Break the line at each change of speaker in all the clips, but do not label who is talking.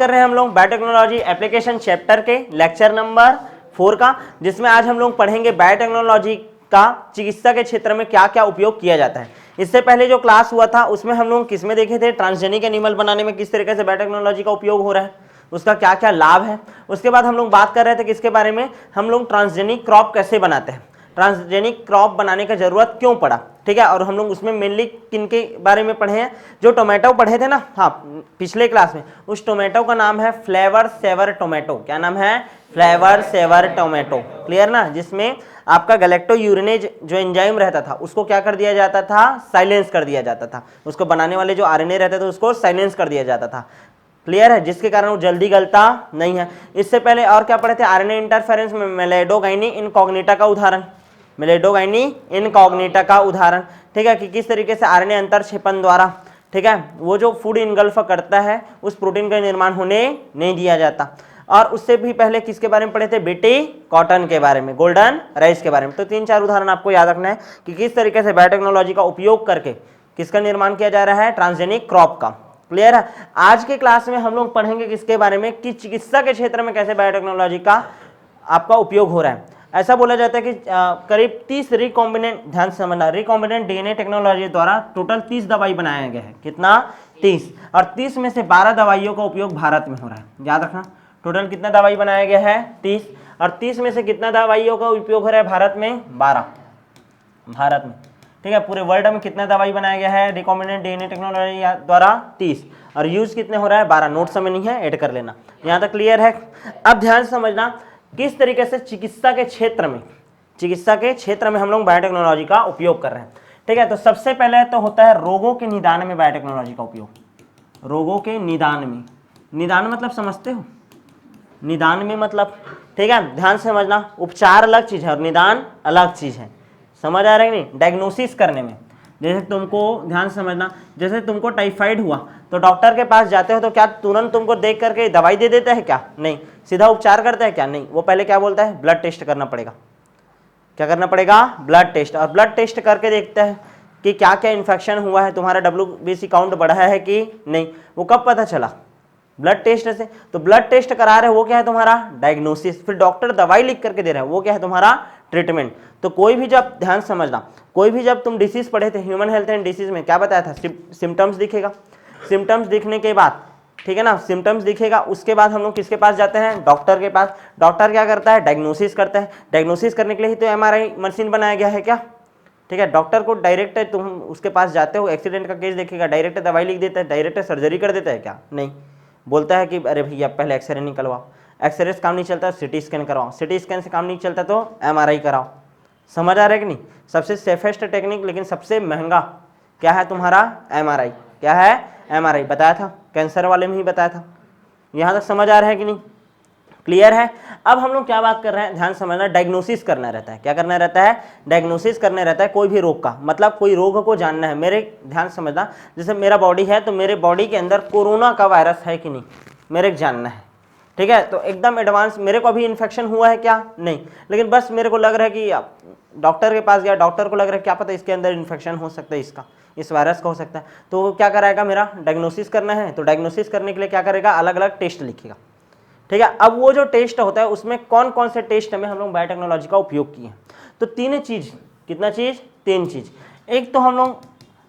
कर रहे हैं हम लोग बायोटेक्नोलॉजी एप्लीकेशन चैप्टर के लेक्चर नंबर 4 का, जिसमें आज हम लोग पढ़ेंगे बायोटेक्नोलॉजी का चिकित्सा के क्षेत्र में क्या क्या उपयोग किया जाता है। इससे पहले जो क्लास हुआ था उसमें हम लोग किसमें देखे थे, ट्रांसजेनिक एनिमल बनाने में किस तरीके से बायोटेक्नोलॉजी का उपयोग हो रहा है, उसका क्या क्या लाभ है। उसके बाद हम लोग बात कर रहे थे किसके बारे में, हम लोग ट्रांसजेनिक क्रॉप कैसे बनाते हैं, ट्रांसजेनिक क्रॉप बनाने का जरूरत क्यों पड़ा, ठीक है। और हम लोग उसमें मेनली किन के बारे में पढ़े हैं, जो टोमेटो पढ़े थे ना, हाँ पिछले क्लास में, उस टोमेटो का नाम है फ्लेवर सेवर टोमेटो। क्या नाम है, फ्लेवर सेवर टोमेटो, क्लियर ना, जिसमें आपका गैलेक्टोयूरिनेज जो एंजाइम रहता था उसको क्या कर दिया जाता था, साइलेंस कर दिया जाता था, उसको बनाने वाले जो आरएनए रहते थे उसको साइलेंस कर दिया जाता था, क्लियर है, जिसके कारण वो जल्दी गलता नहीं है। इससे पहले और क्या पढ़े थे, आरएनए इंटरफेरेंस में मेलेडोगाइनी इनकॉग्निटा का उदाहरण, मेलेडोगाइनी इनकॉग्निटा का उदाहरण, ठीक है, कि किस तरीके से आरएनए अंतरक्षेपण द्वारा, ठीक है, वो जो फूड इनगल्फ करता है उस प्रोटीन का निर्माण होने नहीं दिया जाता। और उससे भी पहले किसके बारे में पढ़े थे, बीटी कॉटन के बारे में, गोल्डन राइस के बारे में। तो 3-4 उदाहरण आपको याद रखना है कि किस तरीके से बायोटेक्नोलॉजी का उपयोग करके किसका निर्माण किया जा रहा है, ट्रांसजेनिक क्रॉप का, क्लियर है। आज के क्लास में हम लोग पढ़ेंगे किसके बारे में, कि चिकित्सा के क्षेत्र में कैसे बायोटेक्नोलॉजी का आपका उपयोग हो रहा है। ऐसा बोला जाता है कि करीब 30 रिकॉम्बिनेंट, ध्यान से समझना, रिकॉम्बिनेंट डीएनए टेक्नोलॉजी द्वारा टोटल 30 दवाई बनाया गया है, कितना, 30, और 30 में से 12 दवाइयों का उपयोग भारत में हो रहा है, याद रखना। टोटल कितना दवाई बनाया गया है, 30, और 30 में से कितना दवाइयों का उपयोग हो रहा है भारत में, 12, भारत में, ठीक है। पूरे वर्ल्ड में कितना दवाई बनाया गया है रिकॉम्बिनेंट डीएनए टेक्नोलॉजी द्वारा, 30, और यूज कितने हो रहा है, 12। नोट समय नहीं है, ऐड कर लेना, यहाँ तक क्लियर है। अब ध्यान से समझना किस तरीके से चिकित्सा के क्षेत्र में हम लोग बायोटेक्नोलॉजी का उपयोग कर रहे हैं, ठीक है। तो सबसे पहले तो होता है रोगों के निदान में बायोटेक्नोलॉजी का उपयोग, रोगों के निदान में, निदान मतलब समझते हो, निदान में मतलब, ठीक है, ध्यान से समझना, उपचार अलग चीज है और निदान अलग चीज है, समझ आ रहा है कि नहीं। डायग्नोसिस करने में, जैसे तुमको, ध्यान से समझना, जैसे तुमको टाइफाइड हुआ तो डॉक्टर के पास जाते हो तो क्या तुरंत तुमको देख करके दवाई दे देता है क्या, नहीं, सीधा उपचार करता है क्या, नहीं, वो पहले क्या बोलता है, ब्लड टेस्ट करना पड़ेगा। क्या करना पड़ेगा, ब्लड टेस्ट, और ब्लड टेस्ट करके देखता है कि क्या क्या इन्फेक्शन हुआ है, तुम्हारा WBC काउंट बढ़ा है कि नहीं। वो कब पता चला, ब्लड टेस्ट से। तो ब्लड टेस्ट करा रहे, वो क्या है तुम्हारा डायग्नोसिस, फिर डॉक्टर दवाई लिख करके दे रहे हैं, वो क्या है तुम्हारा ट्रीटमेंट। तो कोई भी जब, ध्यान समझना, कोई भी जब तुम डिसीज पढ़े थे ह्यूमन हेल्थ एंड डिसीज में, क्या बताया था, सिम्टम्स दिखेगा, सिम्टम्स दिखने के बाद, ठीक है ना, सिम्टम्स दिखेगा, उसके बाद हम लोग किसके पास जाते हैं, डॉक्टर के पास। डॉक्टर क्या करता है, डायग्नोसिस करता है। डायग्नोसिस करने के लिए ही तो MRI मशीन बनाया गया है क्या, ठीक है। डॉक्टर को डायरेक्ट तुम उसके पास जाते हो, एक्सीडेंट का केस देखेगा, डायरेक्ट दवाई लिख देता है, डायरेक्ट सर्जरी कर देता है क्या, नहीं, बोलता है कि अरे भैया पहले एक्सरे निकलवाओ, एक्सरे से काम नहीं चलता सिटी स्कैन करवाओ, सिटी स्कैन से काम नहीं चलता तो MRI कराओ। समझ आ रहा है कि नहीं। सबसे सेफेस्ट टेक्निक लेकिन सबसे महंगा क्या है तुम्हारा, MRI। क्या है, MRI, बताया था, कैंसर वाले में ही बताया था। यहाँ तक समझ आ रहा है कि नहीं, क्लियर है। अब हम लोग क्या बात कर रहे हैं, ध्यान समझना, डायग्नोसिस करना रहता है। क्या करना रहता है, डायग्नोसिस करना रहता है कोई भी रोग का, मतलब कोई रोग को जानना है। मेरे, ध्यान समझना, जैसे मेरा बॉडी है तो मेरे बॉडी के अंदर कोरोना का वायरस है कि नहीं, मेरे जानना है, ठीक है। तो एकदम एडवांस, मेरे को अभी इन्फेक्शन हुआ है क्या, नहीं, लेकिन बस मेरे को लग रहा है कि डॉक्टर के पास गया, डॉक्टर को लग रहा है क्या पता इसके अंदर इन्फेक्शन हो सकता है, इसका, इस वायरस का हो सकता है। तो वो क्या कराएगा, मेरा डायग्नोसिस करना है, तो डायग्नोसिस करने के लिए क्या करेगा, अलग अलग टेस्ट लिखेगा, ठीक है। अब वो जो टेस्ट होता है उसमें कौन कौन से टेस्ट में हम लोग बायोटेक्नोलॉजी का उपयोग किए, तो 3 चीज, कितना चीज, 3 चीज। एक तो हम लोग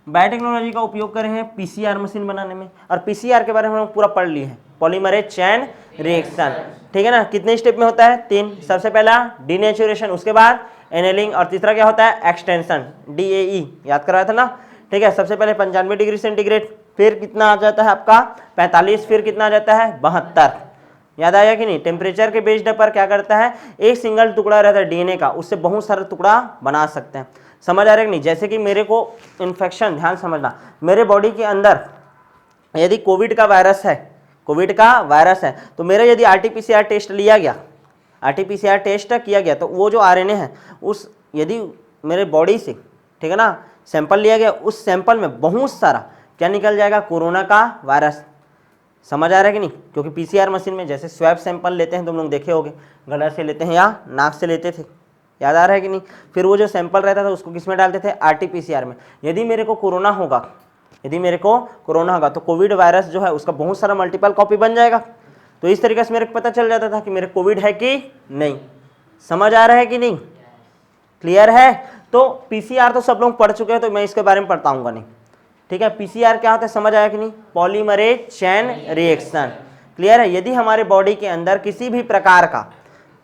बायोटेक्नोलॉजी का उपयोग कर रहे हैं PCR मशीन बनाने में, और PCR के बारे में हम लोग पूरा पढ़ लिए हैं, पॉलीमरेज चेन रिएक्शन, ठीक है ना। कितने स्टेप में होता है, 3। सबसे पहला डीनेचुरेशन, उसके बाद एनेलिंग, और तीसरा क्या होता है, एक्सटेंशन, DAE, याद कराया था ना, ठीक है। सबसे पहले 95 डिग्री सेंटीग्रेड, फिर कितना आ जाता है आपका 45, फिर कितना आ जाता है 72, याद आया कि नहीं। टेम्परेचर के बेस्ड पर क्या करता है, एक सिंगल टुकड़ा रहता है DNA का, उससे बहुत सारा टुकड़ा बना सकते हैं। समझ आ रहा है कि नहीं। जैसे कि मेरे को इन्फेक्शन, ध्यान समझना, मेरे बॉडी के अंदर यदि कोविड का वायरस है, कोविड का वायरस है, तो मेरा यदि RT-PCR टेस्ट लिया गया, RT-PCR टेस्ट किया गया, तो वो जो RNA है उस, यदि मेरे बॉडी से, ठीक है ना, सैंपल लिया गया, उस सैंपल में बहुत सारा क्या निकल जाएगा, कोरोना का वायरस। समझ आ रहा है कि नहीं। क्योंकि PCR मशीन में जैसे स्वैब सैंपल लेते हैं, तुम लोग देखे होगे, गला से लेते हैं या नाक से लेते थे, याद आ रहा है कि नहीं। फिर वो जो सैंपल रहता था उसको किस में डालते थे, RT-PCR में। यदि मेरे को कोरोना होगा, यदि मेरे को कोरोना होगा तो कोविड वायरस जो है उसका बहुत सारा मल्टीपल कॉपी बन जाएगा, तो इस तरीके से मेरे को पता चल जाता था कि मेरे कोविड है कि नहीं। समझ आ रहा है कि नहीं, क्लियर है। तो पीसीआर तो सब लोग पढ़ चुके हैं, तो मैं इसके बारे में पढ़ाऊंगा नहीं, ठीक है। पीसीआर क्या होता है समझ आया कि नहीं, पॉलीमरेज चेन रिएक्शन, क्लियर है। यदि हमारे बॉडी के अंदर किसी भी प्रकार का,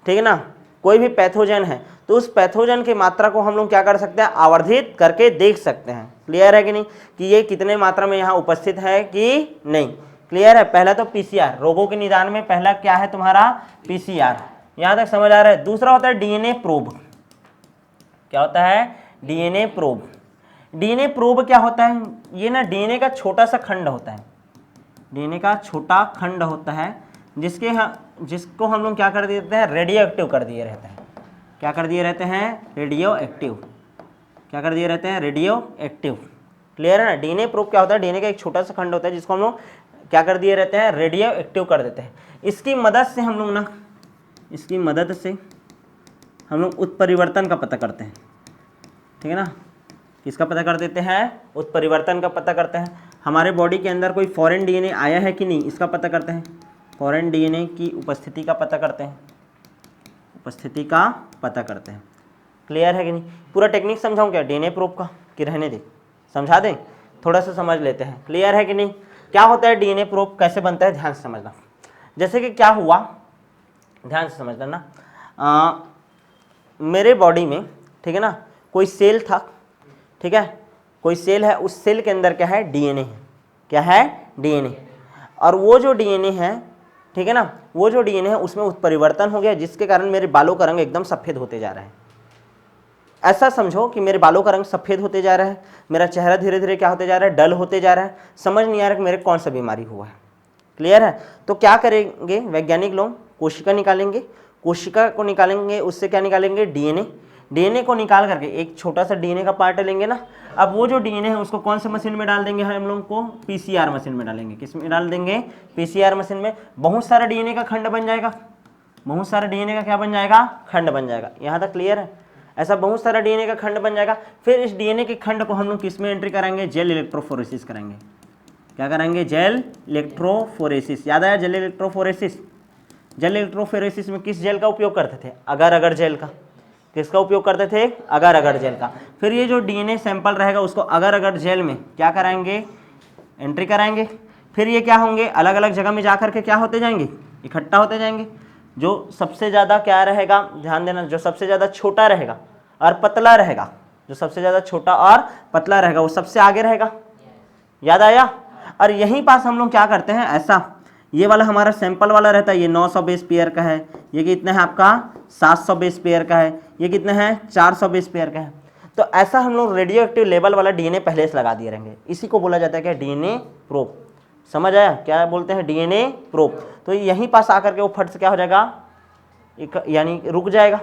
ठीक है ना, कोई भी पैथोजन है, तो उस पैथोजन की मात्रा को हम लोग क्या कर सकते हैं, आवर्धित करके देख सकते हैं, क्लियर है कि नहीं, कि ये कितने मात्रा में यहाँ उपस्थित है कि नहीं, क्लियर है। पहला तो पीसीआर, रोगों के निदान में पहला क्या है तुम्हारा, पीसीआर, यहां तक समझ आ रहा है। दूसरा होता है डीएनए प्रोब। क्या होता है, डीएनए प्रोब। डीएनए प्रोब क्या होता है, ये ना डीएनए का छोटा सा खंड होता है, डीएनए का छोटा खंड होता है, जिसको हम लोग क्या कर देते हैं, रेडियो एक्टिव कर दिए रहते हैं। क्या कर दिए रहते हैं, रेडियो एक्टिव। क्या कर दिए रहते हैं, रेडियो एक्टिव, क्लियर है ना। डीएनए प्रोब क्या होता है, डीएनए का एक छोटा सा खंड होता है जिसको हम लोग क्या कर दिए रहते हैं, रेडियो एक्टिव कर देते हैं। इसकी मदद से हम लोग ना, इसकी मदद से हम लोग उत्परिवर्तन का पता करते हैं, ठीक है ना। किसका पता कर देते हैं, उत्परिवर्तन का पता करते हैं। हमारे बॉडी के अंदर कोई फॉरेन डीएनए आया है कि नहीं, इसका पता करते हैं। फॉरेन डीएनए की उपस्थिति का पता करते हैं, उपस्थिति का पता करते हैं, क्लियर है कि नहीं। पूरा टेक्निक समझाऊं क्या डीएनए प्रोब का, कि रहने दे, समझा दें, थोड़ा सा समझ लेते हैं, क्लियर है कि नहीं। क्या होता है डीएनए प्रोब, कैसे बनता है, ध्यान से समझना। जैसे कि क्या हुआ, ध्यान से समझ लेना, मेरे बॉडी में, ठीक है ना, कोई सेल था, ठीक है, कोई सेल है, उस सेल के अंदर क्या है, डीएनए है। क्या है, डीएनए। और वो जो डीएनए है, ठीक है ना, वो जो डीएनए है उसमें उत्परिवर्तन हो गया, जिसके कारण मेरे बालों का रंग एकदम सफ़ेद होते जा रहा है। ऐसा समझो कि मेरे बालों का रंग सफ़ेद होते जा रहा है, मेरा चेहरा धीरे धीरे क्या होते जा रहा है, डल होते जा रहा है, समझ नहीं आ रहा कि मेरे कौन सा बीमारी हुआ है, क्लियर है। तो क्या करेंगे वैज्ञानिक लोग, कोशिका निकालेंगे, कोशिका को निकालेंगे, उससे क्या निकालेंगे, डीएनए। डीएनए को निकाल करके एक छोटा सा डीएनए का पार्ट लेंगे ना, अब वो जो डीएनए है उसको कौन से मशीन में डाल देंगे, हम लोग को पीसीआर मशीन में डालेंगे। किस में डाल देंगे, पीसीआर मशीन में। बहुत सारा डीएनए का खंड बन जाएगा, बहुत सारा डीएनए का क्या बन जाएगा, खंड बन जाएगा। यहाँ तक क्लियर है, ऐसा बहुत सारा डीएनए का खंड बन जाएगा। फिर इस डीएनए के खंड को हम लोग किस में एंट्री कराएंगे, जेल इलेक्ट्रोफोरेसिस करेंगे। क्या कराएंगे, जेल इलेक्ट्रोफोरेसिस। याद आया, जेल इलेक्ट्रोफोरेसिस। जेल इलेक्ट्रोफोरेसिस में किस जेल का उपयोग करते थे, अगर अगर जेल का। किसका उपयोग करते थे, अगर अगर जेल का। फिर ये जो डीएनए सैंपल रहेगा उसको अगर अगर जेल में क्या कराएंगे, एंट्री कराएंगे। फिर ये क्या होंगे, अलग अलग जगह में जाकर के क्या होते जाएंगे, इकट्ठा होते जाएंगे। जो सबसे ज़्यादा क्या रहेगा, ध्यान देना, जो सबसे ज़्यादा छोटा रहेगा और पतला रहेगा, जो सबसे ज़्यादा छोटा और पतला रहेगा वो सबसे आगे रहेगा। याद आया। और यहीं पास हम लोग क्या करते हैं, ऐसा ये वाला हमारा सैंपल वाला रहता है, ये 900 बेस पेयर का है, ये कितना है आपका 700 बेस पेयर का है, ये कितना है 400 बेस पेयर का है। तो ऐसा हम लोग रेडियो एक्टिव लेवल वाला डीएनए पहले से लगा दिए रहेंगे। इसी को बोला जाता है क्या, डीएनए प्रोब। समझ आया, क्या बोलते हैं, डीएनए प्रोब। तो यहीं पास आकर के वो फट से क्या हो जाएगा, यानी रुक जाएगा।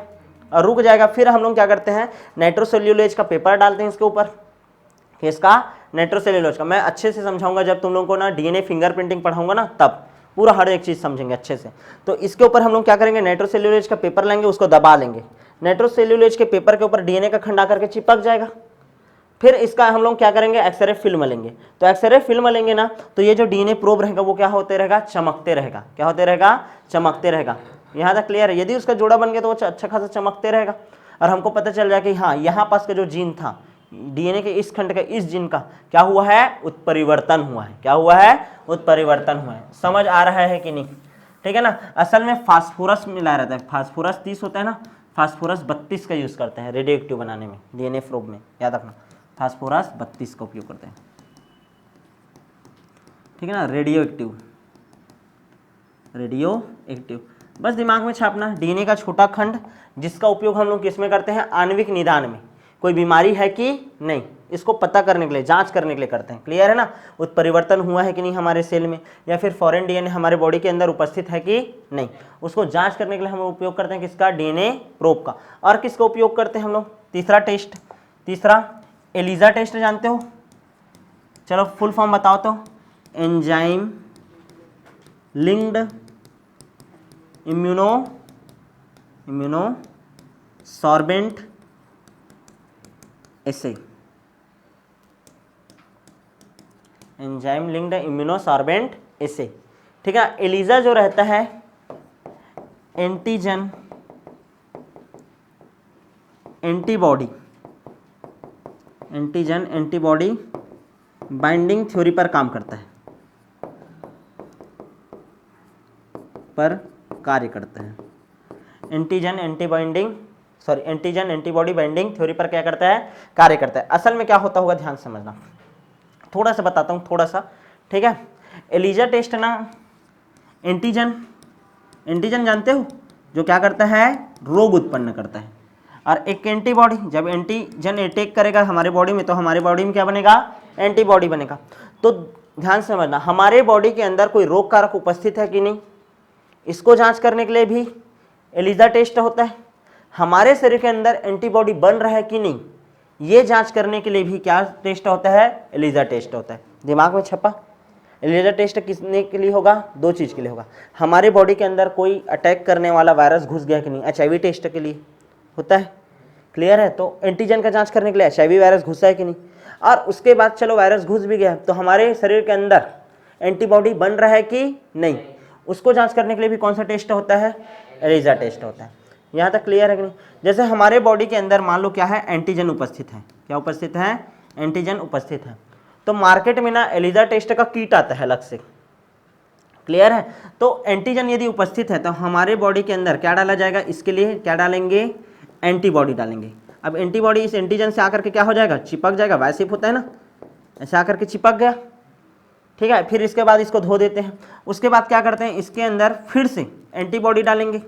और रुक जाएगा फिर हम लोग क्या करते हैं, नाइट्रोसेल्यूलोज का पेपर डालते हैं इसके ऊपर। किसका, नाइट्रोसेल्यूलोज का। मैं अच्छे से समझाऊंगा जब तुम लोगों को ना डीएनए फिंगरप्रिंटिंग पढ़ाऊंगा ना, तब पूरा हर एक चीज़ समझेंगे अच्छे से। तो इसके ऊपर हम लोग क्या करेंगे, नाइट्रोसेल्यूलोज का पेपर लेंगे, उसको दबा लेंगे। नाइट्रोसेल्यूलोज के पेपर के ऊपर डीएनए का खंड आकर के चिपक जाएगा। फिर इसका हम लोग क्या करेंगे, एक्सरे फिल्म लेंगे। तो एक्सरे फिल्म लेंगे ना, तो ये जो डीएनए प्रोब रहेगा वो क्या होते रहेगा, चमकते रहेगा। क्या होते रहेगा, चमकते रहेगा। यहाँ तक क्लियर है। यदि उसका जोड़ा बन गया तो वो अच्छा खासा चमकते रहेगा और हमको पता चल जाएगा कि हाँ, यहाँ पास का जो जीन था डीएनए के इस खंड का, इस जीन का क्या हुआ है, उत्परिवर्तन हुआ है। क्या हुआ है, उत्परिवर्तन हुआ है। समझ आ रहा है कि नहीं, ठीक है ना। असल में फास्फोरस मिलाया रहता है, फास्फोरस 30 होता है ना, फास्फोरस 32 का यूज़ करते हैं रेडियो एक्टिव बनाने में, डीएनए प्रोब में, याद रखना, फास्फोरस 32 का उपयोग करते हैं, ठीक है ना। रेडियो एक्टिव, रेडियो एक्टिव, बस दिमाग में छापना। डीएनए का छोटा खंड जिसका उपयोग हम लोग किस में करते हैं, आणविक निदान में, कोई बीमारी है कि नहीं इसको पता करने के लिए, जांच करने के लिए करते हैं। क्लियर है ना, उत्परिवर्तन हुआ है कि नहीं हमारे सेल में, या फिर फॉरेन डीएनए हमारे बॉडी के अंदर उपस्थित है कि नहीं, उसको जांच करने के लिए हम उपयोग करते हैं किसका, डीएनए प्रोब का। और किसका उपयोग करते हैं हम लोग, तीसरा टेस्ट, तीसरा एलिजा टेस्ट जानते हो, चलो फुल फॉर्म बताओ तो, एंजाइम लिंक्ड इम्यूनोसॉर्बेंट एसे, एंजाइम लिंक्ड इम्यूनोसॉर्बेंट एसे। ठीक है। एलिजा जो रहता है antigen antibody, antigen antibody binding theory पर काम करता है, पर कार्य करता है। एंटीजन एंटीबॉडी बाइंडिंग थ्योरी पर क्या करता है, कार्य करता है। असल में क्या होता होगा ध्यान समझना, थोड़ा सा बताता हूँ थोड़ा सा, ठीक है। एलिजा टेस्ट ना एंटीजन जानते हो जो क्या करता है, रोग उत्पन्न करता है, और एक एंटीबॉडी, जब एंटीजन अटैक करेगा हमारे बॉडी में तो हमारे बॉडी में क्या बनेगा, एंटीबॉडी बनेगा। तो ध्यान से समझना, हमारे बॉडी के अंदर कोई रोग कारक उपस्थित है कि नहीं, इसको जांच करने के लिए भी एलिजा टेस्ट होता है। हमारे शरीर के अंदर एंटीबॉडी बन रहा है कि नहीं, ये जांच करने के लिए भी क्या टेस्ट होता है, एलिजा टेस्ट होता है। दिमाग में छपा, एलिजा टेस्ट किसने के लिए होगा, दो चीज के लिए होगा, हमारे बॉडी के अंदर कोई अटैक करने वाला वायरस घुस गया कि नहीं, HIV टेस्ट के लिए होता है, क्लियर है। तो एंटीजन का जांच करने के लिए HIV वायरस घुसा है कि नहीं, और उसके बाद चलो वायरस घुस भी गया तो हमारे शरीर के अंदर एंटीबॉडी बन रहा है कि नहीं, उसको जांच करने के लिए भी कौन सा टेस्ट होता है, एलिजा टेस्ट होता है। यहाँ तक क्लियर है कि नहीं। जैसे हमारे बॉडी के अंदर मान लो क्या है, एंटीजन उपस्थित है, क्या उपस्थित है, एंटीजन उपस्थित है, तो मार्केट में ना एलिजा टेस्ट का किट आता है अलग से, क्लियर है। तो एंटीजन यदि उपस्थित है तो हमारे बॉडी के अंदर क्या डाला जाएगा, इसके लिए क्या डालेंगे, एंटीबॉडी डालेंगे। अब एंटीबॉडी इस एंटीजन से आकर के क्या हो जाएगा, चिपक जाएगा, वाइसिप होता है ना, ऐसे आकर के चिपक गया, ठीक है। फिर इसके बाद इसको धो देते हैं, उसके बाद क्या करते हैं, इसके अंदर फिर से एंटीबॉडी डालेंगे।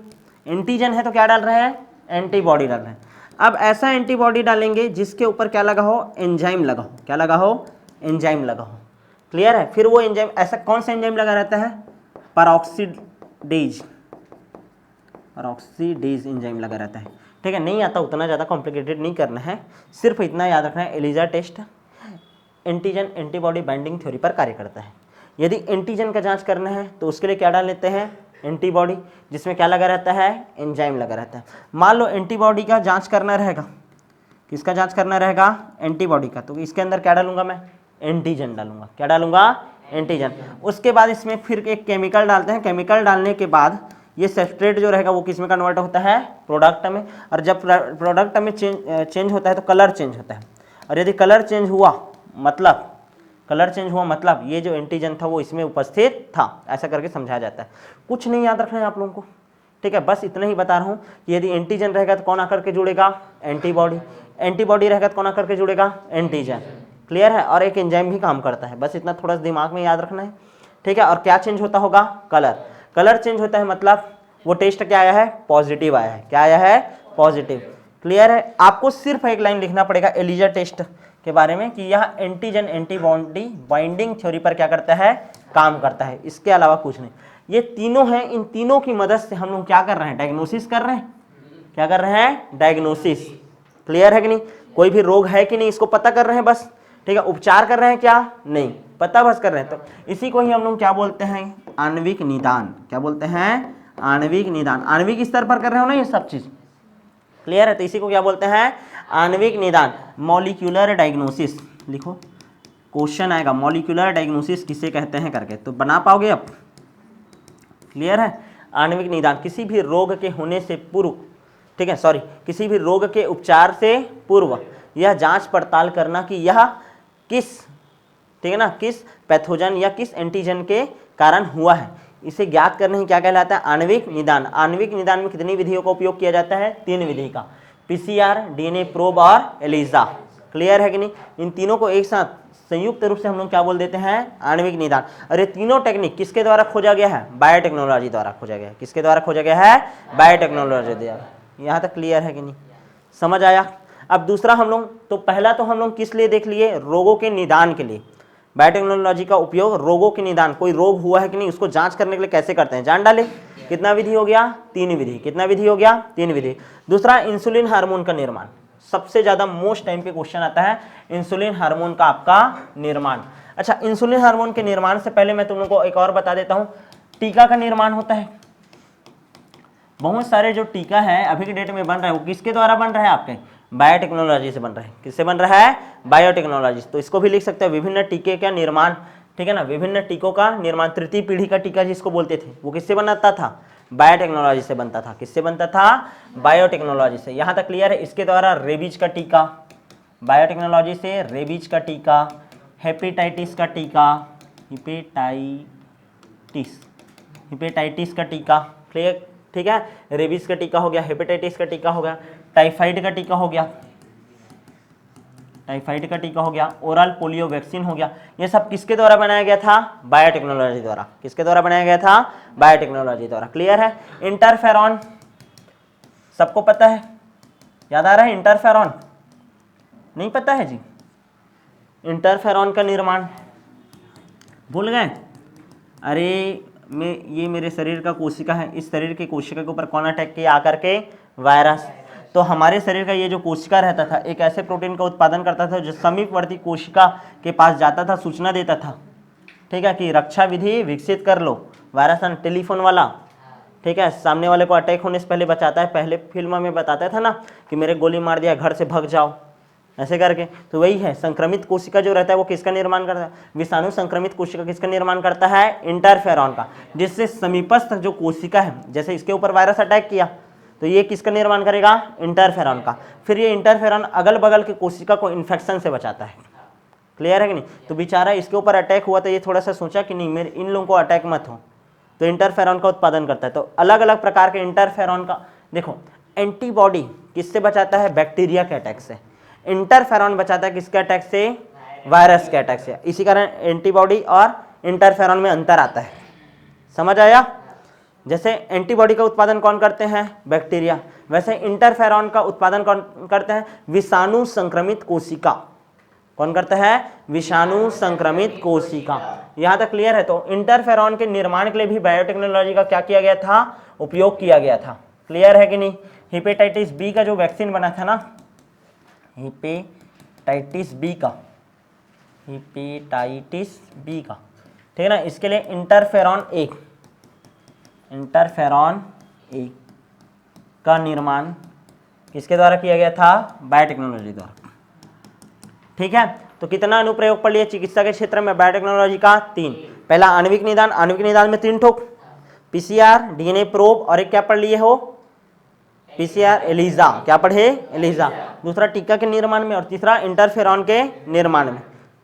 एंटीजन है तो क्या डाल रहे हैं, एंटीबॉडी डाल रहे हैं। अब ऐसा एंटीबॉडी डालेंगे जिसके ऊपर क्या लगा हो, एंजाइम लगा हो, क्या लगा हो, एंजाइम लगा हो, क्लियर है। फिर वो एंजाइम, ऐसा कौन सा एंजाइम लगा रहता है, परऑक्सीडेज एंजाइम लगा रहता है, ठीक है। नहीं आता, उतना ज़्यादा कॉम्प्लिकेटेड नहीं करना है, सिर्फ इतना याद रखना है, ELISA test antigen antibody binding theory पर कार्य करता है। यदि एंटीजन का जांच करना है तो उसके लिए क्या डाल लेते हैं, एंटीबॉडी, जिसमें क्या लगा रहता है, एंजाइम लगा रहता है। मान लो एंटीबॉडी का जांच करना रहेगा, किसका जांच करना रहेगा, एंटीबॉडी का, तो इसके अंदर क्या डालूंगा मैं, एंटीजन डालूंगा, क्या डालूंगा, एंटीजन। उसके बाद इसमें फिर एक केमिकल डालते हैं, केमिकल डालने के बाद ये सब्सट्रेट जो रहेगा वो किस में कन्वर्ट होता है, प्रोडक्ट में, और जब प्रोडक्ट में चेंज होता है तो कलर चेंज होता है, और यदि कलर चेंज हुआ मतलब ये जो एंटीजन था वो इसमें उपस्थित था, ऐसा करके समझाया जाता है। कुछ नहीं याद रखना है आप लोगों को, ठीक है। बस इतना ही बता रहा हूँ कि यदि एंटीजन रहेगा तो कौन आकर के जुड़ेगा, एंटीबॉडी, एंटीबॉडी रहेगा तो कौन आकर के जुड़ेगा, एंटीजन, क्लियर है। और एक एंजाइम भी काम करता है, बस इतना थोड़ा सा दिमाग में याद रखना है, ठीक है। और क्या चेंज होता होगा, कलर चेंज होता है, मतलब वो टेस्ट क्या आया है, पॉजिटिव आया है, क्या आया है, पॉजिटिव, क्लियर है। आपको सिर्फ एक लाइन लिखना पड़ेगा एलिजा टेस्ट के बारे में कि यह एंटीजन एंटीबॉडी बाइंडिंग थ्योरी पर क्या करता है, काम करता है, इसके अलावा कुछ नहीं। ये तीनों हैं, इन तीनों की मदद से हम लोग क्या कर रहे हैं, डायग्नोसिस कर रहे हैं, क्या कर रहे हैं, डायग्नोसिस, क्लियर है कि नहीं। कोई भी रोग है कि नहीं इसको पता कर रहे हैं बस, ठीक है। उपचार कर रहे हैं क्या, नहीं, पता बस कर रहे हैं। तो इसी को ही हम लोग क्या बोलते हैं, आणविक निदान, क्या बोलते हैं, आणविक निदान। आणविक स्तर पर कर रहे हो ना ये सब चीज, क्लियर है। तो इसी को क्या बोलते हैं, आणविक निदान, मॉलिक्यूलर डायग्नोसिस। लिखो, क्वेश्चन आएगा, मॉलिक्यूलर डायग्नोसिस किसे कहते हैं करके, तो बना पाओगे अब, क्लियर है। आणविक निदान किसी भी रोग के होने से पूर्व, ठीक है, सॉरी, किसी भी रोग के उपचार से पूर्व यह जांच पड़ताल करना कि यह किस, ठीक है ना, किस पैथोजन या किस एंटीजन के कारण हुआ है, इसे ज्ञात करने ही क्या कहलाता है, आणविक निदान। आणविक निदान में कितनी विधियों का उपयोग किया जाता है, 3 विधि का, PCR, DNA प्रोब और एलिजा, क्लियर है कि नहीं। इन तीनों को एक साथ संयुक्त रूप से हम लोग क्या बोल देते हैं, आणविक निदान। और ये तीनों टेक्निक किसके द्वारा खोजा गया है, बायोटेक्नोलॉजी द्वारा खोजा गया है। किसके द्वारा खोजा गया है, बायोटेक्नोलॉजी द्वारा। यहाँ तक क्लियर है कि नहीं, समझ आया। अब दूसरा हम लोग, तो पहला तो हम लोग किस लिए देख लिए, रोगों के निदान के लिए। बायोटेक्नोलॉजी का उपयोग रोगों के निदान, कोई रोग हुआ है कि नहीं उसको जांच करने के लिए कैसे करते हैं, जान डाले। कितना विधि हो गया, 3 विधि। कितना विधि हो गया, 3 विधि। दूसरा, इंसुलिन हार्मोन का निर्माण, सबसे ज्यादा मोस्ट टाइम पे क्वेश्चन आता है, इंसुलिन हार्मोन का आपका निर्माण। अच्छा, इंसुलिन हार्मोन के निर्माण से पहले मैं तुम लोगों को एक और बता देता हूं, टीका का निर्माण होता है। बहुत सारे जो टीका है अभी के डेट में बन रहा है वो किसके द्वारा बन रहा है, आपके बायोटेक्नोलॉजी से बन रहा है। किससे बन रहा है, बायोटेक्नोलॉजी। तो इसको भी लिख सकते हैं, विभिन्न टीके का निर्माण ठीक है ना। विभिन्न टीकों का निर्माण, तृतीय पीढ़ी का टीका जिसको बोलते थे, वो किससे बनता था? बायोटेक्नोलॉजी से बनता था। किससे बनता था? बायोटेक्नोलॉजी से। यहां तक क्लियर है। इसके द्वारा रेबीज का टीका, बायोटेक्नोलॉजी से रेबीज का टीका, हेपेटाइटिस का टीका, हेपेटाइटिस का टीका, क्लियर, ठीक है। रेबीज का टीका हो गया, हेपेटाइटिस का टीका हो गया, टाइफाइड का टीका हो गया, टाइफाइड का टीका हो गया, ओरल पोलियो वैक्सीन हो गया। ये सब किसके द्वारा बनाया गया था? बायोटेक्नोलॉजी द्वारा। किसके द्वारा बनाया गया था? बायोटेक्नोलॉजी द्वारा। क्लियर है। इंटरफेरॉन सबको पता है, याद आ रहा है? इंटरफेरॉन नहीं पता है जी? इंटरफेरॉन का निर्माण भूल गए? अरे ये मेरे शरीर का कोशिका है, इस शरीर की कोशिका के ऊपर कौन अटैक किया आकर के? वायरस। तो हमारे शरीर का ये जो कोशिका रहता था, एक ऐसे प्रोटीन का उत्पादन करता था जो समीपवर्ती कोशिका के पास जाता था, सूचना देता था, ठीक है, कि रक्षा विधि विकसित कर लो। वायरस टेलीफोन वाला, ठीक है, सामने वाले को अटैक होने से पहले बचाता है। पहले फिल्म में बताता था ना कि मेरे गोली मार दिया, घर से भाग जाओ, ऐसे करके। तो वही है, संक्रमित कोशिका जो रहता है वो किसका निर्माण करता है? विषाणु संक्रमित कोशिका किसका निर्माण करता है? इंटरफेरॉन का। जिससे समीपस्थ जो कोशिका है, जैसे इसके ऊपर वायरस अटैक किया तो ये किसका निर्माण करेगा? इंटरफेरॉन का। फिर ये इंटरफेरॉन अगल बगल की कोशिका को इन्फेक्शन से बचाता है। क्लियर है कि नहीं? तो बेचारा इसके ऊपर अटैक हुआ तो ये थोड़ा सा सोचा कि नहीं, मेरे इन लोगों को अटैक मत हो, तो इंटरफेरॉन का उत्पादन करता है। तो अलग अलग प्रकार के इंटरफेरॉन का देखो, एंटीबॉडी किससे बचाता है? बैक्टीरिया के अटैक से। इंटरफेरॉन बचाता है किसके अटैक से? वायरस के अटैक से। इसी कारण एंटीबॉडी और इंटरफेरॉन में अंतर आता है। समझ आया? जैसे एंटीबॉडी का उत्पादन कौन करते हैं? बैक्टीरिया। वैसे इंटरफेरॉन का उत्पादन कौन करते हैं? विषाणु संक्रमित कोशिका। कौन करता है? विषाणु संक्रमित कोशिका। यहां तक क्लियर है? तो इंटरफेरॉन के निर्माण के लिए भी बायोटेक्नोलॉजी का क्या किया गया था? उपयोग किया गया था। क्लियर है कि नहीं? हेपेटाइटिस बी का जो वैक्सीन बना था ना, हेपेटाइटिस बी का, ठीक है ना, इसके लिए इंटरफेरॉन ए का निर्माण किसके द्वारा किया गया था? बायोटेक्नोलॉजी द्वारा। ठीक है, तो कितना अनुप्रयोग पढ़ लिया चिकित्सा के क्षेत्र में बायोटेक्नोलॉजी का? 3। पहला आणविक निदान, आणविक निदान में 3 ठोक, पीसीआर, डीएनए प्रोब, और एक क्या पढ़ लिए हो? PCR ELISA. क्या पढ़े? एलिजा। दूसरा टीका के निर्माण में, और तीसरा इंटरफेरॉन के निर्माण में।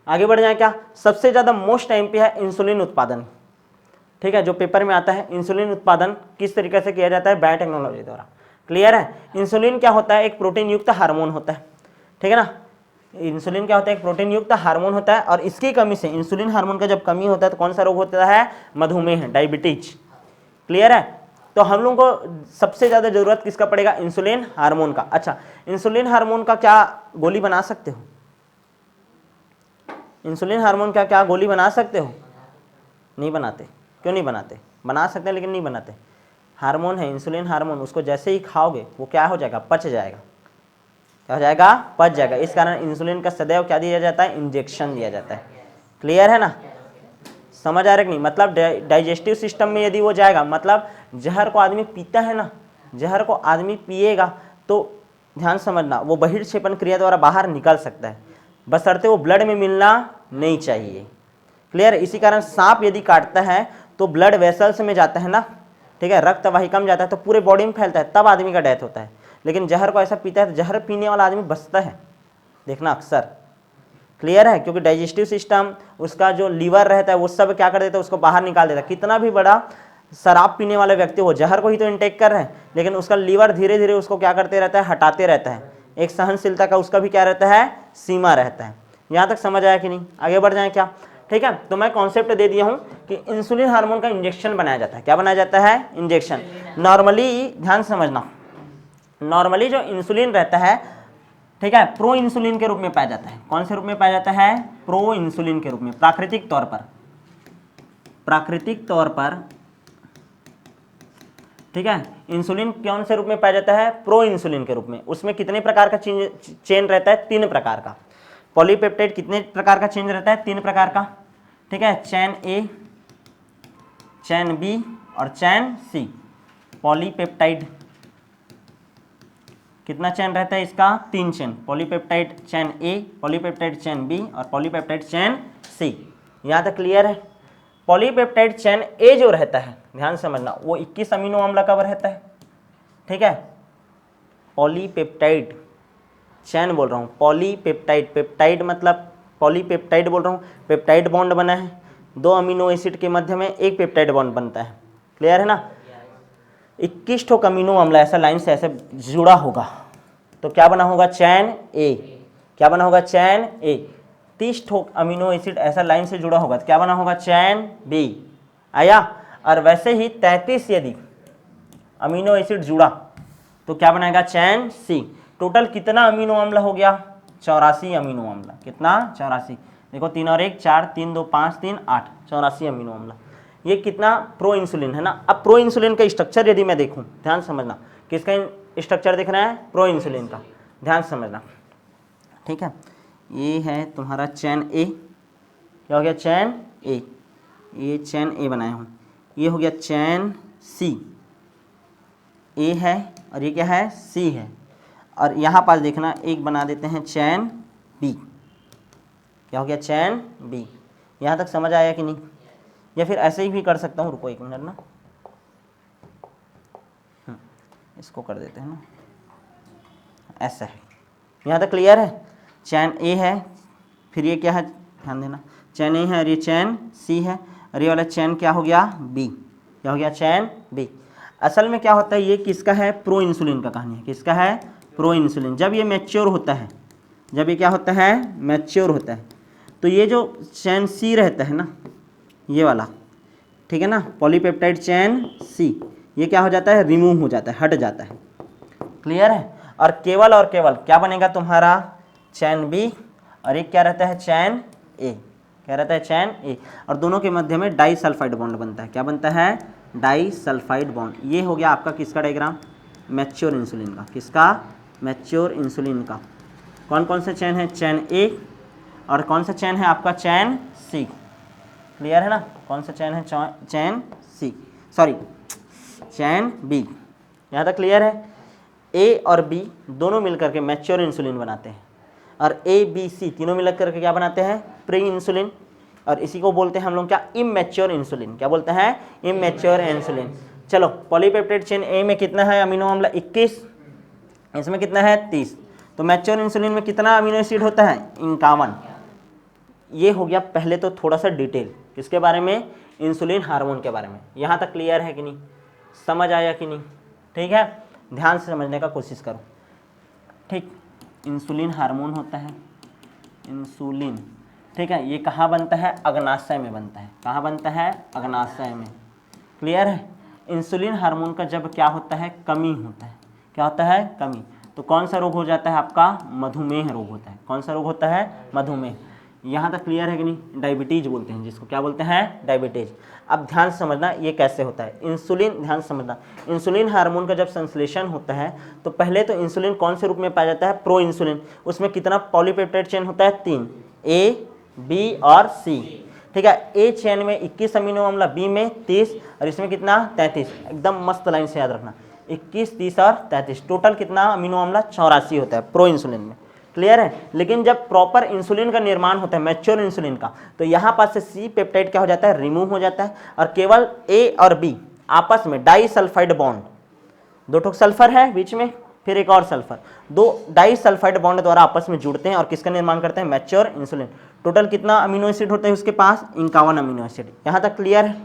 आगे बढ़ जाए क्या? सबसे ज्यादा मोस्ट टाइम पे है इंसुलिन उत्पादन। ठीक है, जो पेपर में आता है, इंसुलिन उत्पादन किस तरीके से किया जाता है? बायोटेक्नोलॉजी द्वारा। क्लियर है? इंसुलिन क्या होता है? एक प्रोटीन युक्त हार्मोन होता है। ठीक है ना, इंसुलिन क्या होता है? एक प्रोटीन युक्त हार्मोन होता है, और इसकी कमी से, इंसुलिन हार्मोन का जब कमी होता है तो कौन सा रोग होता है? मधुमेह, डायबिटीज। क्लियर है? तो हम लोगों को सबसे ज्यादा जरूरत किसका पड़ेगा? इंसुलिन हार्मोन का। अच्छा, इंसुलिन हार्मोन का क्या गोली बना सकते हो? इंसुलिन हार्मोन का क्या गोली बना सकते हो? नहीं बनाते। क्यों नहीं बनाते? बना सकते हैं लेकिन नहीं बनाते। हार्मोन है इंसुलिन हार्मोन, उसको जैसे ही खाओगे वो क्या हो जाएगा? पच जाएगा। क्या हो जाएगा? पच जाएगा। इस कारण इंसुलिन का सदैव क्या दिया जाता है? इंजेक्शन दिया जाता है। क्लियर है ना? समझ आ रहा है कि नहीं? मतलब डाइजेस्टिव सिस्टम में यदि वो जाएगा, मतलब जहर को आदमी पीता है ना, जहर को आदमी पिएगा तो ध्यान समझना, वो बहिर्क्षेपण क्रिया द्वारा बाहर निकल सकता है, बशर्ते वो ब्लड में मिलना नहीं चाहिए। क्लियर है? इसी कारण सांप यदि काटता है तो ब्लड वेसल्स में जाता है ना, ठीक है, रक्त वाहिका में जाता है तो पूरे बॉडी में फैलता है, तब आदमी का डेथ होता है। लेकिन जहर को ऐसा पीता है तो जहर पीने वाला आदमी बचता है, देखना अक्सर। क्लियर है? क्योंकि डाइजेस्टिव सिस्टम, उसका जो लीवर रहता है वो सब क्या कर देता है? उसको बाहर निकाल देता है। कितना भी बड़ा शराब पीने वाला व्यक्ति हो, जहर को ही तो इंटेक कर रहे हैं, लेकिन उसका लीवर धीरे धीरे उसको क्या करते रहता है? हटाते रहता है। एक सहनशीलता का उसका भी क्या रहता है? सीमा रहता है। यहाँ तक समझ आया कि नहीं? आगे बढ़ जाए क्या? ठीक है, तो मैं कॉन्सेप्ट दे दिया हूं कि इंसुलिन हार्मोन का इंजेक्शन बनाया जाता है। क्या बनाया जाता है? इंजेक्शन। नॉर्मली ध्यान समझना, नॉर्मली जो इंसुलिन रहता है, ठीक है, प्रो इंसुलिन के रूप में पाया जाता है। कौन से रूप में पाया जाता है? प्रो इंसुलिन के रूप में, प्राकृतिक तौर पर, प्राकृतिक तौर पर। ठीक है, इंसुलिन कौन से रूप में पाया जाता है? प्रो इंसुलिन के रूप में। उसमें कितने प्रकार का चेन रहता है? 3 प्रकार का। पॉलीपेप्टाइड कितने प्रकार का चेन रहता है? 3 प्रकार का। ठीक है, चैन ए, चैन बी और चैन सी। पॉलीपेप्टाइड कितना चेन रहता है इसका? 3 chain. Polypeptide chain A, polypeptide chain B और पॉलीपेप्टाइड चेन सी। यहाँ तक क्लियर है। पॉलीपेप्टाइड चेन ए जो रहता है, ध्यान समझना, वो 21 अमीनो अम्ल का रहता है, ठीक है। पॉलीपेप्टाइड चेन बोल रहा हूँ, पॉलीपेप्टाइड, पेप्टाइड मतलब पॉलीपेप्टाइड बोल रहा हूँ, पेप्टाइड बॉन्ड बना है, 2 अमीनो एसिड के मध्य में एक पेप्टाइड बॉन्ड बनता है, क्लियर है ना। 21 ठोक अमीनो अम्ल ऐसा लाइन से ऐसे जुड़ा होगा तो क्या बना होगा, चैन ए। क्या बना होगा, चैन ए। 30 ठोक अमीनो एसिड ऐसा लाइन से जुड़ा होगा तो क्या बना होगा, चैन बी। आया। और वैसे ही 33 यदि अमीनो एसिड जुड़ा तो क्या बनाएगा, चैन सी। टोटल कितना अमीनो अम्ल हो गया, 84 अमीनो अम्ल। कितना, 84। देखो 3 और 1 4, 3 2 5 3 8, 84 अमीनो अम्ल। ये कितना, प्रो इंसुलिन है ना। अब प्रो इंसुलिन का स्ट्रक्चर यदि मैं देखूं, ध्यान समझना, किसका स्ट्रक्चर दिख रहा है, प्रो इंसुलिन का, ध्यान समझना, ठीक है। ये है तुम्हारा चैन ए, क्या हो गया, चैन ए, ये चैन ए बनाया हूँ। ये हो गया चैन सी, ए है और ये क्या है, सी है। और यहाँ पास देखना एक बना देते हैं चैन बी, क्या हो गया, चैन बी। यहाँ तक समझ आया कि नहीं, या फिर ऐसे ही भी कर सकता हूँ, रुको 1 मिनट ना, इसको कर देते हैं ना, ऐसा है। यहाँ तक क्लियर है। चैन ए है, फिर ये क्या है, ध्यान देना, चैन ए है और ये चैन सी है, और ये वाला चैन क्या हो गया, बी। क्या हो गया, चैन बी। असल में क्या होता है, ये किसका है, प्रो इंसुलिन का कहानी है। किसका है, प्रो इंसुलिन। जब ये मैच्योर होता है, जब ये क्या होता है, मैच्योर होता है, तो ये जो चैन सी रहता है ना, ये वाला, ठीक है ना, पॉलीपेप्टाइड चैन सी, ये क्या हो जाता है, रिमूव हो जाता है, हट जाता है, क्लियर है। और केवल क्या बनेगा तुम्हारा, चैन बी, और एक क्या रहता है, चैन ए। क्या रहता है, चैन ए। और दोनों के मध्य में डाई सल्फाइड बॉन्ड बनता है। क्या बनता है, डाई सल्फाइड बॉन्ड। ये हो गया आपका किसका डायग्राम, मैच्योर इंसुलिन का। किसका, मैच्योर इंसुलिन का। कौन कौन से चैन है, चैन ए, और कौन सा चैन है आपका, चैन सी, क्लियर है ना। कौन सा चैन है, चैन सी, सॉरी चैन बी। यहाँ तक क्लियर है। ए और बी दोनों मिलकर के मैच्योर इंसुलिन बनाते हैं, और ए बी सी तीनों मिलकर के क्या बनाते हैं, प्री इंसुलिन। और इसी को बोलते हैं हम लोग क्या, इमैच्योर इंसुलिन। क्या बोलते हैं, इमैच्योर इंसुलिन। चलो, पॉलीपेप्टाइड चेन ए में कितना है अमीनो अम्ल, 21, इसमें कितना है, 30। तो मैच्योर इंसुलिन में कितना अमीनो एसिड होता है, 51। ये हो गया पहले तो थोड़ा सा डिटेल किसके बारे में, इंसुलिन हार्मोन के बारे में। यहाँ तक क्लियर है कि नहीं, समझ आया कि नहीं, ठीक है। ध्यान से समझने का कोशिश करो, ठीक। इंसुलिन हार्मोन होता है, इंसुलिन, ठीक है। ये कहाँ बनता है, अग्नाशय में बनता है। कहाँ बनता है, अग्नाशय में, क्लियर है। इंसुलिन हार्मोन का जब क्या होता है, कमी होता है। क्या होता है, कमी, तो कौन सा रोग हो जाता है आपका, मधुमेह रोग होता है। कौन सा रोग होता है, मधुमेह। यहाँ तक क्लियर है कि नहीं, डायबिटीज बोलते हैं जिसको, क्या बोलते हैं, डायबिटीज। अब ध्यान समझना ये कैसे होता है इंसुलिन, ध्यान समझना। इंसुलिन हार्मोन का जब संश्लेषण होता है तो पहले तो इंसुलिन कौन से रूप में पाया जाता है, प्रो इंसुलिन। उसमें कितना पॉलीपेप्टाइड चेन होता है, 3, ए बी और सी, ठीक है। ए चेन में 21 अमीनो अम्ल, बी में 30, और इसमें कितना, 33। एकदम मस्त लाइन से याद रखना, 21 30 और 33, टोटल कितना अमीनो अम्ल, 84 होता है प्रो इंसुलिन में, क्लियर है। लेकिन जब प्रॉपर इंसुलिन का निर्माण होता है, मैच्योर इंसुलिन का, तो यहाँ पास से सी पेप्टाइड क्या हो जाता है, रिमूव हो जाता है, और केवल ए और बी आपस में डाई सल्फाइड बॉन्ड, 2 ठोक सल्फर है बीच में, फिर एक और सल्फर, 2 डाई सल्फाइड बॉन्ड द्वारा आपस में जुड़ते हैं और किसका निर्माण करते हैं, मैच्योर इंसुलिन। टोटल कितना अमीनो एसिड होता है उसके पास, 51 अमीनो एसिड। यहाँ तक क्लियर है।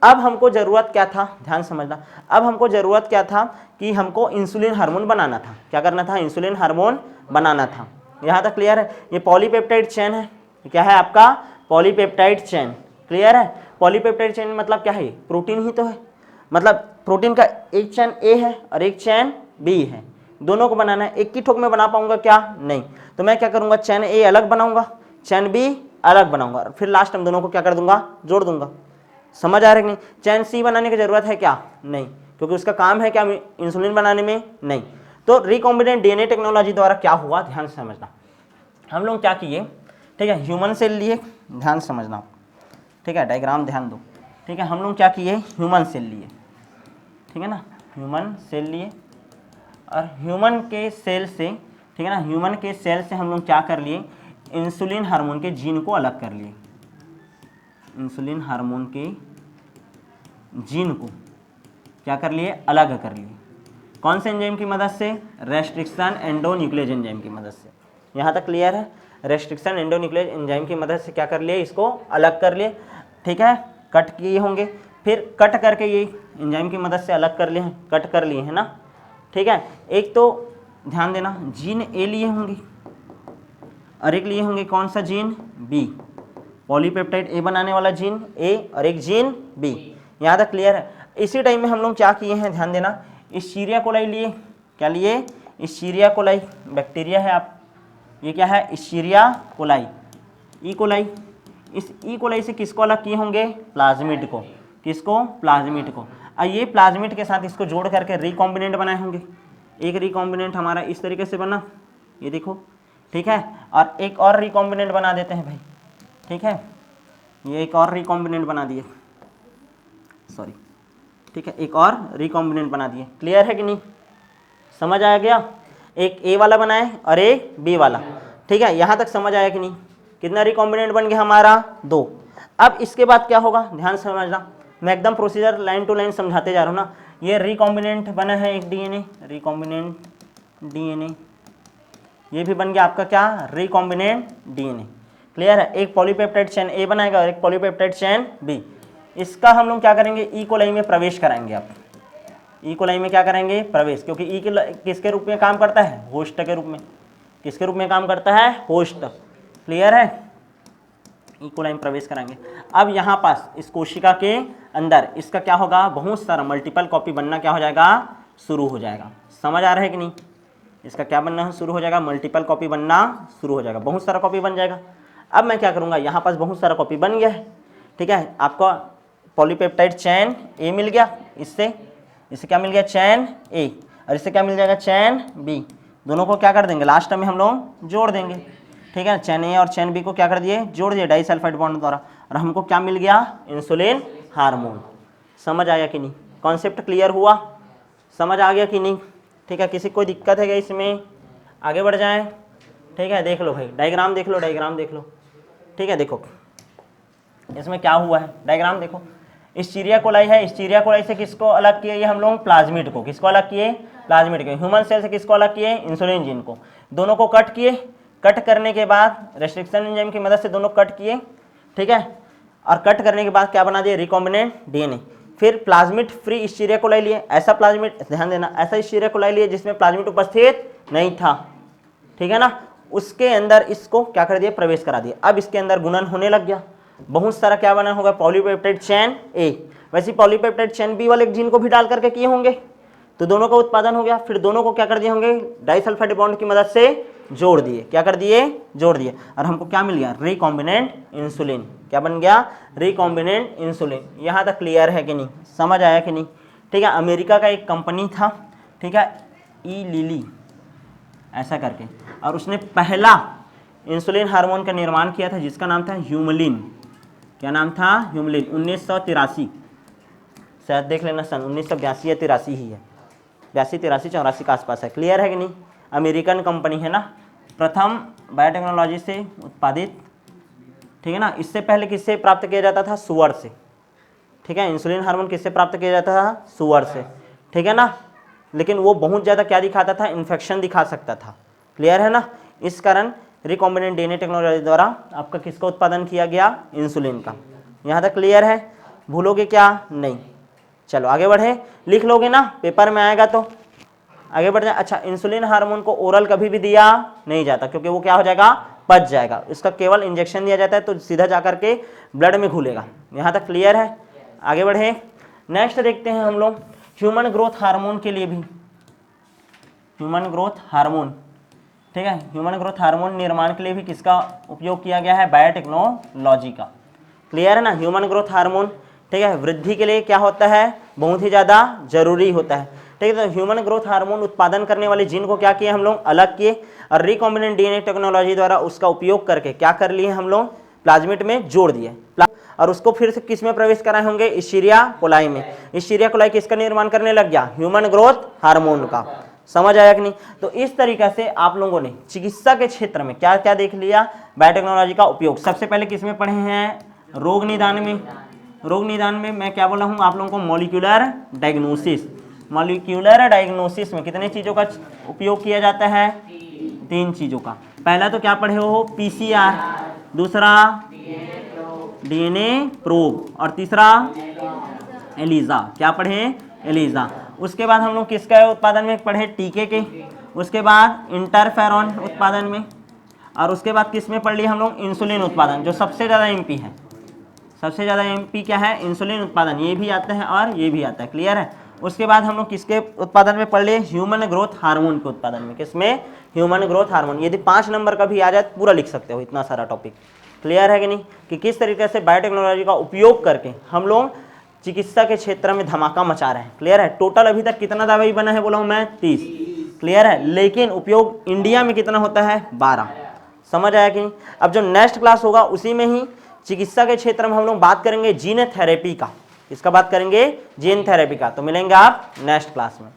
अब हमको जरूरत क्या था, ध्यान समझना, अब हमको जरूरत क्या था कि हमको इंसुलिन हार्मोन बनाना था। क्या करना था, इंसुलिन हार्मोन बनाना था। यहाँ तक क्लियर है। ये पॉलीपेप्टाइड चेन है, क्या है आपका, पॉलीपेप्टाइड चेन, क्लियर है। पॉलीपेप्टाइड चेन मतलब क्या है, प्रोटीन ही तो है। मतलब प्रोटीन का एक चेन ए है और एक चेन बी है, दोनों को बनाना है। एक ही ठोक में बना पाऊंगा क्या, नहीं। तो मैं क्या करूंगा, चेन ए अलग बनाऊंगा, चेन बी अलग बनाऊंगा, और फिर लास्ट में दोनों को क्या कर दूंगा, जोड़ दूंगा। समझ आ रहा है कि नहीं। चैन सी बनाने की जरूरत है क्या, नहीं, क्योंकि उसका काम है क्या, इंसुलिन बनाने में, नहीं। तो रिकॉम्बिनेंट डीएनए टेक्नोलॉजी द्वारा क्या हुआ, ध्यान से समझना। हम लोग क्या किए, ठीक है, ह्यूमन सेल लिए, ध्यान समझना, ठीक है, डायग्राम ध्यान दो, ठीक है। हम लोग क्या किए, ह्यूमन सेल लिए, ठीक है ना, ह्यूमन सेल लिए, और ह्यूमन के सेल से, ठीक है ना, ह्यूमन के सेल से हम लोग क्या कर लिए, इंसुलिन हार्मोन के जीन को अलग कर लिए, इंसुलिन हार्मोन के जीन को क्या कर लिए, अलग कर लिए। कौन से एंजाइम की मदद से, रेस्ट्रिक्शन एंडोन्यूक्लियस एंजाइम की मदद से। यहाँ तक क्लियर है, रेस्ट्रिक्शन एंडोन्यूक्लियस एंजाइम की मदद से क्या कर लिए, इसको अलग कर लिए। ठीक है, कट किए होंगे, फिर कट करके ये एंजाइम की मदद से अलग कर लिए हैं, कट कर लिए हैं ना। ठीक है, एक तो ध्यान देना जीन ए लिए होंगे और एक लिए होंगे कौन सा जीन, बी, पॉलीपेप्टाइड ए बनाने वाला जीन ए और एक जीन बी। यहाँ तक क्लियर है। इसी टाइम में हम लोग क्या किए हैं, ध्यान देना, इस्चीरिया कोलाई लिए। क्या लिए, इस्चीरिया कोलाई, बैक्टीरिया है आप, ये क्या है, इस्चीरिया कोलाई, ई कोलाई। इस ई कोलाई से किसको अलग किए होंगे, प्लाज्मिड को। किसको, प्लाज्मिड को। और ये प्लाज्मिड के साथ इसको जोड़ करके रिकॉम्बिनेंट बनाए होंगे। एक रिकॉम्बिनेंट हमारा इस तरीके से बना, ये देखो। ठीक है, और एक और रिकॉम्बिनेंट बना देते हैं भाई। ठीक है, ये एक और रिकॉम्बिनेंट बना दिए, सॉरी। ठीक है, एक और रिकॉम्बिनेंट बना दिए। क्लियर है कि नहीं, समझ आया गया। एक ए वाला बनाए और एक बी वाला। ठीक है, यहाँ तक समझ आया कि नहीं। कितना रिकॉम्बिनेंट बन गया हमारा, 2। अब इसके बाद क्या होगा, ध्यान से समझना, मैं एकदम प्रोसीजर लाइन टू लाइन समझाते जा रहा हूँ ना। ये रिकॉम्बिनेंट बना है एक डीएनए, रिकॉम्बिनेंट डीएनए, ये भी बन गया आपका क्या, रिकॉम्बिनेंट डीएनए। क्लियर है, एक पॉलीपेप्टाइड चेन ए बनाएगा और एक पॉलीपेप्टाइड चेन बी। इसका हम लोग क्या करेंगे, ई कोलाई में प्रवेश कराएंगे। आप ई कोलाई में क्या करेंगे, प्रवेश, क्योंकि ई किसके रूप में काम करता है, होस्ट के रूप में। किसके रूप में काम करता है, होस्ट। क्लियर है, ई कोलाई में प्रवेश कराएंगे। अब यहाँ पास इस कोशिका के अंदर इसका क्या होगा, बहुत सारा मल्टीपल कॉपी बनना क्या हो जाएगा, शुरू हो जाएगा। समझ आ रहा है कि नहीं, इसका क्या बनना शुरू हो जाएगा, मल्टीपल कॉपी बनना शुरू हो जाएगा, बहुत सारा कॉपी बन जाएगा। अब मैं क्या करूँगा, यहाँ पास बहुत सारा कॉपी बन गया है। ठीक है, आपका पॉलीपेप्टाइड चैन ए मिल गया, इससे क्या मिल गया, चैन ए, और इससे क्या मिल जाएगा, चैन बी। दोनों को क्या कर देंगे, लास्ट में हम लोग जोड़ देंगे। ठीक है, चैन ए और चैन बी को क्या कर दिए, जोड़ दिए डाइसल्फाइड बॉन्ड द्वारा, और हमको क्या मिल गया, इंसुलिन हार्मोन। समझ आया कि नहीं, कॉन्सेप्ट क्लियर हुआ, समझ आ गया कि नहीं। ठीक है, किसी कोई दिक्कत है क्या इसमें, आगे बढ़ जाएं। ठीक है, देख लो भाई, डायग्राम देख लो, डायग्राम देख लो। ठीक है, देखो इसमें क्या हुआ है, डायग्राम देखो। इस्चीरिया कोलाई है, इस्चीरिया कोलाई से किसको अलग किए, ये हम लोग प्लाज्मिड को। किसको अलग किए, प्लाज्मिड को। ह्यूमन सेल से किसको अलग किए, इंसुलिन जीन को। दोनों को कट किए, कट करने के बाद रेस्ट्रिक्शन एंजाइम की मदद से दोनों कट किए। ठीक है, और कट करने के बाद क्या बना दिए, रिकॉम्बिनेंट डीएनए। फिर प्लाज्मिड फ्री इस्चीरिया कोलाई लिए, ऐसा प्लाज्मिड, ध्यान देना, ऐसा इस्चीरिया कोलाई लिए जिसमें प्लाज्मिड उपस्थित नहीं था। ठीक है ना, उसके अंदर इसको क्या कर दिया, प्रवेश करा दिया। अब इसके अंदर गुणन होने लग गया, बहुत सारा क्या बना होगा, पॉलीपेप्टाइड चेन ए। वैसे पॉलीपेप्टाइड चेन बी वाले जीन को भी डाल करके किए होंगे, तो दोनों का उत्पादन हो गया। फिर दोनों को क्या कर दिए होंगे, डाइसल्फाइड बॉन्ड की मदद से जोड़ दिए। क्या कर दिए, जोड़ दिए, और हमको क्या मिल गया, रिकॉम्बिनेंट इंसुलिन। क्या बन गया, रिकॉम्बिनेंट इंसुलिन। यहाँ तक क्लियर है कि नहीं, समझ आया कि नहीं। ठीक है, अमेरिका का एक कंपनी था, ठीक है, ई लिली ऐसा करके, और उसने पहला इंसुलिन हार्मोन का निर्माण किया था जिसका नाम था ह्यूमलिन। क्या नाम था, ह्यूमलिन। 1983, शायद देख लेना, सन 1982 या 83 ही है, 82, 83, 84 के आसपास है। क्लियर है कि नहीं, अमेरिकन कंपनी है ना, प्रथम बायोटेक्नोलॉजी से उत्पादित। ठीक है ना, इससे पहले किससे प्राप्त किया जाता था, सुअर से। ठीक है, इंसुलिन हार्मोन किससे प्राप्त किया जाता था, सुअर से। ठीक है ना, लेकिन वो बहुत ज़्यादा क्या दिखाता था, इन्फेक्शन दिखा सकता था। क्लियर है ना, इस कारण रिकॉम्बिनेंट डीएनए टेक्नोलॉजी द्वारा आपका किसका उत्पादन किया गया, इंसुलिन का। यहाँ तक क्लियर है, भूलोगे क्या, नहीं। चलो आगे बढ़े, लिख लोगे ना, पेपर में आएगा तो आगे बढ़ जाए। अच्छा, इंसुलिन हार्मोन को ओरल कभी भी दिया नहीं जाता, क्योंकि वो क्या हो जाएगा, पच जाएगा। इसका केवल इंजेक्शन दिया जाता है, तो सीधा जा करके ब्लड में घुलेगा। यहाँ तक क्लियर है, आगे बढ़े। नेक्स्ट देखते हैं हम लोग ह्यूमन ग्रोथ हार्मोन के लिए भी, ह्यूमन ग्रोथ हार्मोन। ठीक है, ह्यूमन ग्रोथ हार्मोन निर्माण के लिए भी किसका उपयोग किया गया है, बायोटेक्नोलॉजी का। क्लियर है ना, ह्यूमन ग्रोथ हार्मोन। ठीक है, वृद्धि के लिए क्या होता है, बहुत ही ज़्यादा जरूरी होता है। ठीक है, तो ह्यूमन ग्रोथ हार्मोन उत्पादन करने वाले जीन को क्या किए हम लोग, अलग किए, और रिकॉम्बिनेंट डीएनए टेक्नोलॉजी द्वारा उसका उपयोग करके क्या कर लिए हम लोग, प्लाज्मिड में जोड़ दिए, और उसको फिर से किस में प्रवेश कराए होंगे, इस्चीरिया कोलाई में। इस्चीरिया कोलाई किसका निर्माण करने लग गया, ह्यूमन ग्रोथ हार्मोन का। समझ आया कि नहीं। तो इस तरीके से आप लोगों ने चिकित्सा के क्षेत्र में क्या क्या देख लिया, बायोटेक्नोलॉजी का उपयोग। सबसे पहले किस में पढ़े हैं, रोग निदान में मैं क्या बोला हूँ आप लोगों को, मॉलिक्यूलर डायग्नोसिस में कितने चीज़ों का उपयोग किया जाता है, 3 चीज़ों का। पहला तो क्या पढ़े हो, पीसीआर, दूसरा डीएनए प्रोब, और तीसरा एलिजा। क्या पढ़े, एलिजा। उसके बाद हम लोग किसका उत्पादन में पढ़े, टीके के। उसके बाद इंटरफेरॉन उत्पादन में, और उसके बाद किस में पढ़ लिए हम लोग, इंसुलिन उत्पादन, जो सबसे ज़्यादा एमपी है। सबसे ज़्यादा एमपी क्या है, इंसुलिन उत्पादन। ये भी आता है और ये भी आता है, क्लियर है। उसके बाद हम लोग किसके उत्पादन में पढ़ लिए, ह्यूमन ग्रोथ हार्मोन के उत्पादन में। किसमें, ह्यूमन ग्रोथ हार्मोन। यदि 5 नंबर का भी आ जाए पूरा लिख सकते हो, इतना सारा टॉपिक। क्लियर है कि नहीं, कि किस तरीके से बायोटेक्नोलॉजी का उपयोग करके हम लोग चिकित्सा के क्षेत्र में धमाका मचा रहे हैं। क्लियर है। टोटल अभी तक कितना दवाई बना है बोला हूँ मैं, 30। क्लियर है। लेकिन उपयोग इंडिया में कितना होता है, 12। समझ आया कि नहीं। अब जो नेक्स्ट क्लास होगा उसी में ही चिकित्सा के क्षेत्र में हम लोग बात करेंगे जीन थेरेपी का। इसका बात करेंगे, जीन थेरेपी का। तो मिलेंगे आप नेक्स्ट क्लास में।